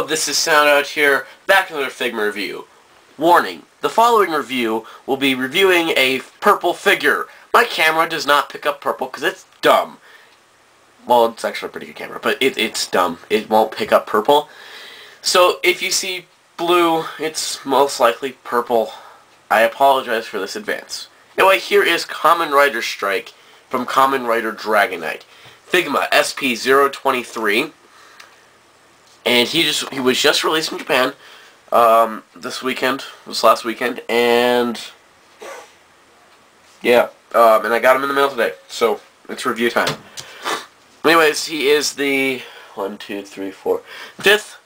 this is Soundout here, back with another Figma review. Warning, the following review will be reviewing a purple figure. My camera does not pick up purple because it's dumb. Well, it's actually a pretty good camera, but it's dumb. It won't pick up purple. So if you see blue, it's most likely purple. I apologize for this advance. Anyway, here is Kamen Rider Strike from Kamen Rider Dragonite. Figma SP023. And he was just released in Japan this last weekend, and yeah, and I got him in the mail today, so it's review time. Anyways, he is the 5th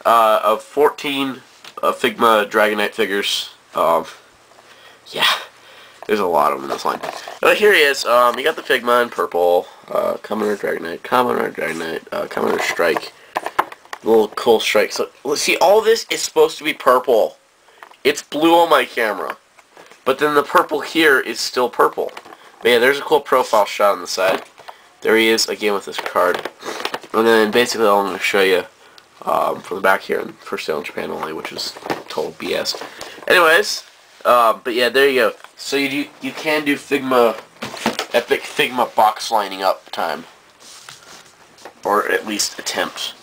of 14 Figma Dragonite figures. Yeah, there's a lot of them in this line. But here he is. You got the Figma in purple, Kamen Rider Dragonite, Kamen Rider Strike. Little cool strike. So, let's see, all this is supposed to be purple. It's blue on my camera. But then the purple here is still purple. But yeah, there's a cool profile shot on the side. There he is, again with this card. And then basically all I'm going to show you from the back here, and for sale in Japan only, which is total BS. Anyways, but yeah, there you go. So you can do Figma, epic Figma box lining up time. Or at least attempt.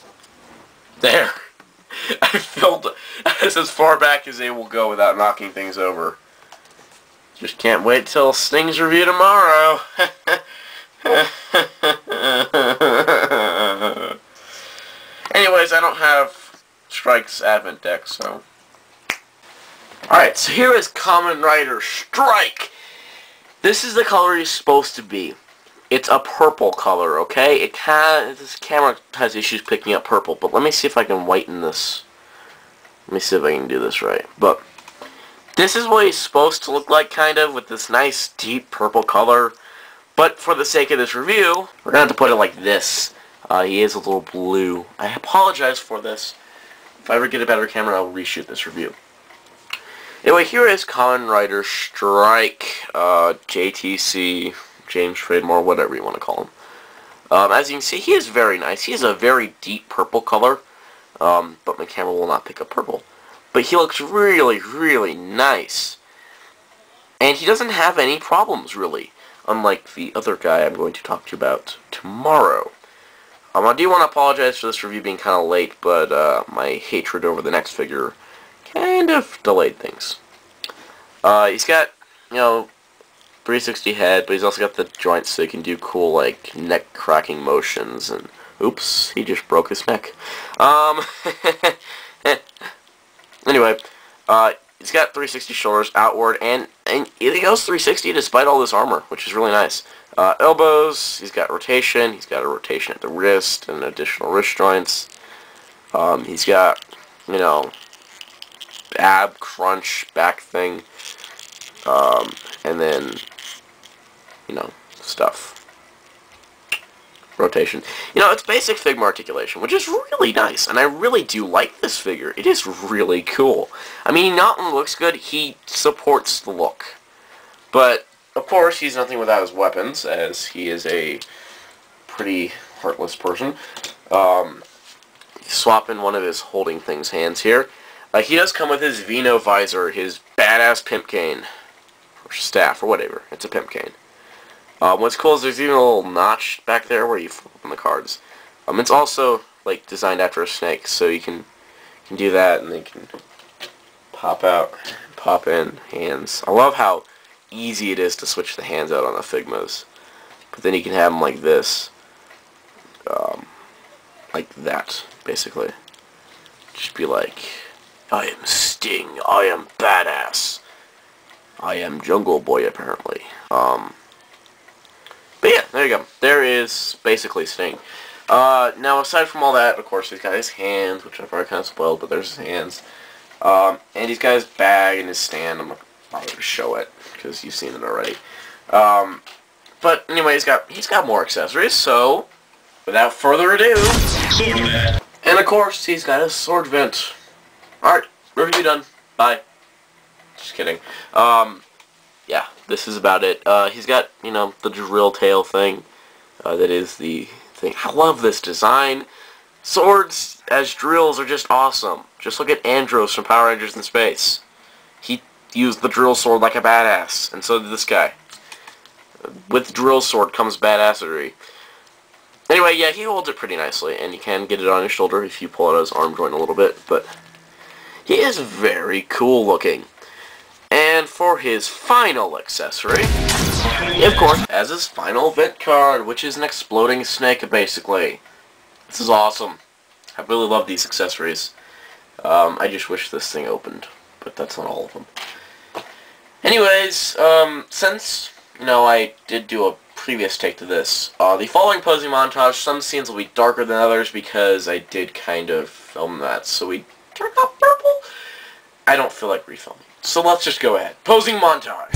There. I filled this as far back as they will go without knocking things over. Just can't wait till Sting's review tomorrow. Anyways, I don't have Strike's Advent deck, so. Alright, so here is Kamen Rider Strike. This is the color he's supposed to be. It's a purple color, okay? This camera has issues picking up purple, but let me see if I can whiten this. Let me see if I can do this right. But this is what he's supposed to look like, kind of, with this nice, deep purple color. But for the sake of this review, we're going to have to put it like this. He is a little blue. I apologize for this. If I ever get a better camera, I'll reshoot this review. Anyway, here is Kamen Rider Strike, JTC... James Trademore, whatever you want to call him. As you can see, he is very nice. He has a very deep purple color, but my camera will not pick up purple. But he looks really, really nice. And he doesn't have any problems, really, unlike the other guy I'm going to talk to you about tomorrow. I do want to apologize for this review being kind of late, but my hatred over the next figure kind of delayed things. He's got, 360 head, but he's also got the joints so he can do cool, like, neck cracking motions, and oops, he just broke his neck. Anyway, he's got 360 shoulders outward, and he goes 360 despite all this armor, which is really nice. Elbows, he's got rotation, he's got a rotation at the wrist, and additional wrist joints. He's got, ab crunch back thing, and then, stuff. Rotation. It's basic Figma articulation, which is really nice, and I really do like this figure. It is really cool. I mean, he not only looks good, he supports the look. But, of course, he's nothing without his weapons, as he is a pretty heartless person. Swap in one of his holding things hands here. He does come with his Vino visor, his badass pimp cane. Or staff, or whatever. It's a pimp cane. What's cool is there's even a little notch back there where you flip open the cards. It's also, like, designed after a snake, so you can do that, and they can pop out, pop in hands. I love how easy it is to switch the hands out on the Figmas. But then you can have them like this. Like that, basically. Just be like, I am Sting, I am badass. I am Jungle Boy, apparently. But yeah, there you go. There is basically Sting. Now, aside from all that, of course, he's got his hands, which I've already kind of spoiled, but there's his hands. And he's got his bag and his stand. I'm not going to show it, because you've seen it already. But anyway, he's got more accessories, so, without further ado... Sword vent. And of course, he's got his sword vent. Alright, review done. Bye. Just kidding. Yeah, this is about it. He's got, the drill tail thing. That is the thing. I love this design. Swords as drills are just awesome. Just look at Andros from Power Rangers in Space. He used the drill sword like a badass, and so did this guy. With drill sword comes badassery. Anyway, yeah, he holds it pretty nicely, and you can get it on his shoulder if you pull out his arm joint a little bit, but he is very cool looking. And for his final accessory, he of course has his final event card, which is an exploding snake, basically. This is awesome. I really love these accessories. I just wish this thing opened, but that's not all of them. Anyways, since, I did do a previous take to this, the following posing montage, some scenes will be darker than others because I did kind of film that, so we turned out purple. I don't feel like refilming. So let's just go ahead. Posing montage.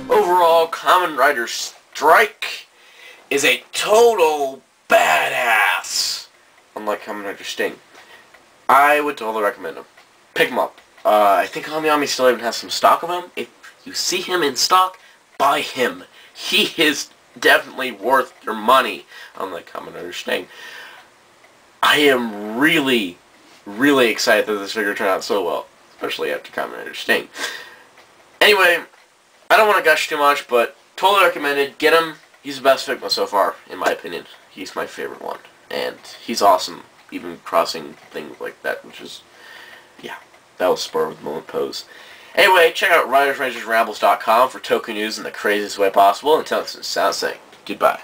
Overall, Kamen Rider Strike is a total badass. Unlike Kamen Rider Sting. I would totally recommend him. Pick him up. I think Ami still even has some stock of him. If you see him in stock, buy him. He is definitely worth your money. Unlike Kamen Rider Sting. I am really, really excited that this figure turned out so well. Especially after Kamen Rider Sting. Anyway, I don't want to gush too much, but totally recommended. Get him. He's the best Figma so far, in my opinion. He's my favorite one. And he's awesome, even crossing things like that, which is, yeah, that was spur of the moment pose. Anyway, check out RidersRangersRambles.com for token news in the craziest way possible. Until next time, saying goodbye.